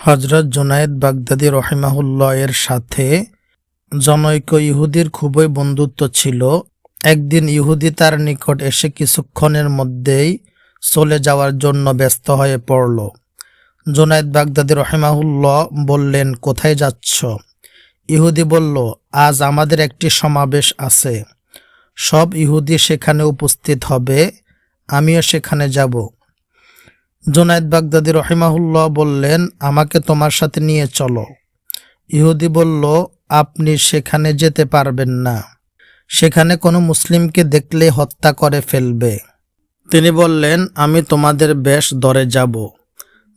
হযরত Junaid Baghdadi রহিমাহুল্লাহ এর সাথে জনৈক ইহুদির খুবই বন্ধুত্ব ছিল। একদিন ইহুদি তার নিকট এসে কিছুক্ষণের মধ্যেই চলে যাওয়ার জন্য ব্যস্ত হয়ে পড়ল। জুনায়েদ বাগদাদী রহিমাহুল্লাহ বললেন, কোথায় যাচ্ছ? ইহুদি বলল, আজ আমাদের একটি সমাবেশ আছে, সব ইহুদি সেখানে উপস্থিত হবে, আমিও সেখানে যাব। জুনায়েদ বাগদাদী রহিমাহুল্লাহ বললেন, আমাকে তোমার সাথে নিয়ে চলো। ইহুদি বলল, আপনি সেখানে যেতে পারবেন না, সেখানে কোনো মুসলিমকে দেখলে হত্যা করে ফেলবে। তিনি বললেন, আমি তোমাদের বেশ ধরে যাব।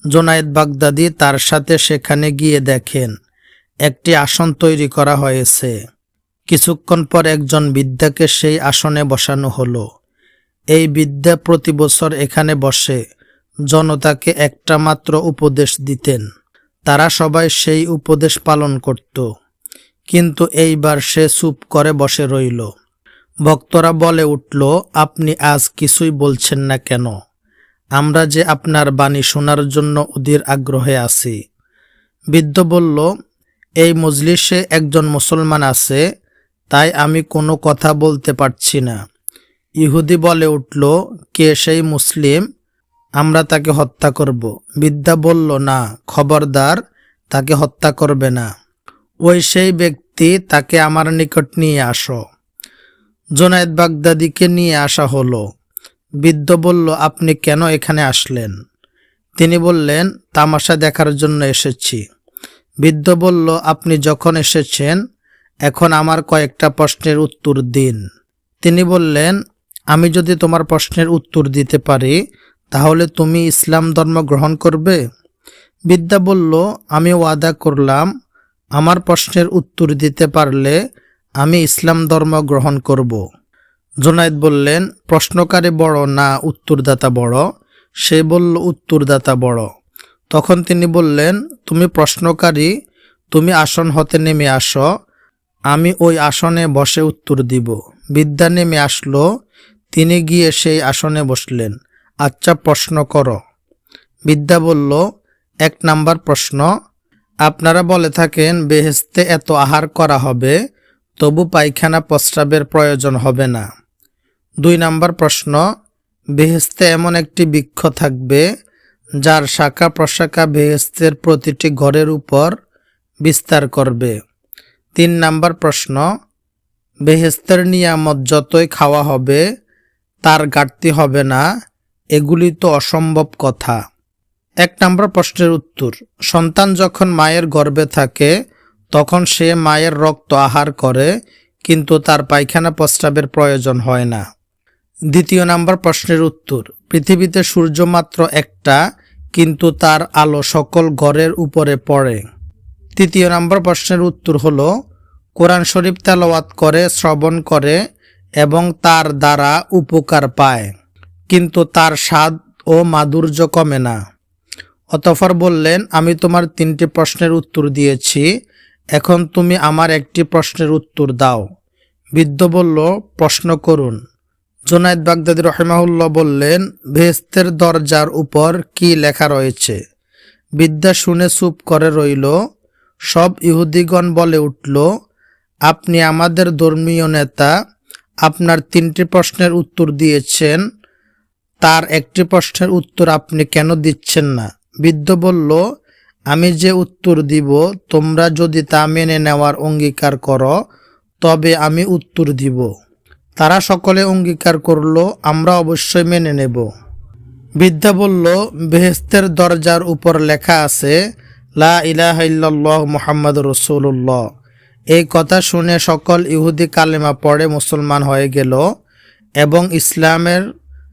জুনায়েদ বাগদাদী তার সাথে সেখানে গিয়ে দেখেন একটি আসন তৈরি করা হয়েছে। কিছুক্ষণ পর একজন বৃদ্ধাকে সেই আসনে বসানো হলো। এই বৃদ্ধা প্রতি বছর এখানে বসে জনতাকে একটা মাত্র উপদেশ দিতেন। তারা সবাই সেই উপদেশ পালন করত, কিন্তু এইবার সে চুপ করে বসে রইল। ভক্তরা বলে উঠল, আপনি আজ কিছুই বলছেন না কেন? আমরা যে আপনার বাণী শোনার জন্য অধীর আগ্রহে আছি। বৃদ্ধ বলল, এই মজলিসে একজন মুসলমান আছে, তাই আমি কোনো কথা বলতে পারছি না। ইহুদি বলে উঠল, কে সেই মুসলিম? আমরা তাকে হত্যা করব। বৃদ্ধা বলল, না, খবরদার, তাকে হত্যা করবে না। ওই সেই ব্যক্তি, তাকে আমার নিকট নিয়ে আসো। জুনায়েদ বাগদাদীকে নিয়ে আসা হলো। বৃদ্ধ বলল, আপনি কেন এখানে আসলেন? তিনি বললেন, তামাশা দেখার জন্য এসেছি। বৃদ্ধ বলল, আপনি যখন এসেছেন, এখন আমার কয়েকটা প্রশ্নের উত্তর দিন। তিনি বললেন, আমি যদি তোমার প্রশ্নের উত্তর দিতে পারি, তাহলে তুমি ইসলাম ধর্ম গ্রহণ করবে? বৃদ্ধা বলল, আমি ওয়াদা করলাম, আমার প্রশ্নের উত্তর দিতে পারলে আমি ইসলাম ধর্ম গ্রহণ করব। জুনায়েদ বললেন, প্রশ্নকারী বড় না উত্তরদাতা বড়? সে বলল, উত্তরদাতা বড়। তখন তিনি বললেন, তুমি প্রশ্নকারী, তুমি আসন হতে নেমে আসো, আমি ওই আসনে বসে উত্তর দিব। বৃদ্ধা নেমে আসলো। তিনি গিয়ে সেই আসনে বসলেন। আচ্ছা, প্রশ্ন করো। বৃদ্ধা বলল, 1 নাম্বার প্রশ্ন, আপনারা বলে থাকেন বেহেশতে এত আহার করা হবে, তবু পায়খানা প্রস্রাবের প্রয়োজন হবে না। 2 নাম্বার প্রশ্ন, বেহেশতে এমন একটি বৃক্ষ থাকবে যার শাখা প্রশাখা বেহেশতের প্রতিটি ঘরের উপর বিস্তার করবে। 3 নাম্বার প্রশ্ন, বেহেশতের নিয়ামত যতই খাওয়া হবে তার ঘাটতি হবে না, এগুলি তো অসম্ভব কথা। 1 নাম্বার প্রশ্নের উত্তর, সন্তান যখন মায়ের গর্ভে থাকে তখন সে মায়ের রক্ত আহার করে, কিন্তু তার পায়খানা প্রস্রাবের প্রয়োজন হয় না। 2 নাম্বার প্রশ্নের উত্তর, পৃথিবীতে সূর্য মাত্র একটা, কিন্তু তার আলো সকল ঘরের উপরে পড়ে। 3 নাম্বার প্রশ্নের উত্তর হলো, কোরআন শরীফ তেলাওয়াত করে, শ্রবণ করে এবং তার দ্বারা উপকার পায়, কিন্তু তার স্বাদ ও মাধুর্য কমে না। অতঃপর বললেন, আমি তোমার 3টি প্রশ্নের উত্তর দিয়েছি, এখন তুমি আমার একটি প্রশ্নের উত্তর দাও। বৃদ্ধ বলল, প্রশ্ন করুন। জুনায়েদ বাগদাদী রহিমাহুল্লাহ বললেন, বেহেশতের দরজার উপর কি লেখা রয়েছে? বৃদ্ধা শুনে চুপ করে রইল। সব ইহুদিগণ বলে উঠল, আপনি আমাদের ধর্মীয় নেতা, আপনার 3টি প্রশ্নের উত্তর দিয়েছেন, তার একটি প্রশ্নের উত্তর আপনি কেন দিচ্ছেন না? বৃদ্ধ বলল, আমি যে উত্তর দিব তোমরা যদি তা মেনে নেওয়ার অঙ্গীকার করো তবে আমি উত্তর দিব। তারা সকলে অঙ্গীকার করল, আমরা অবশ্যই মেনে নেব। বৃদ্ধা বলল, বেহেশতের দরজার উপর লেখা আছে, লা ইলাহা ইল্লাল্লাহ মুহাম্মাদুর রাসূলুল্লাহ। এই কথা শুনে সকল ইহুদি কালেমা পড়ে মুসলমান হয়ে গেল এবং ইসলামের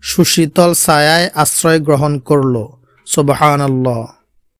সুশীতল ছায়ায় আশ্রয় গ্রহণ করল। সুবহানাল্লাহ।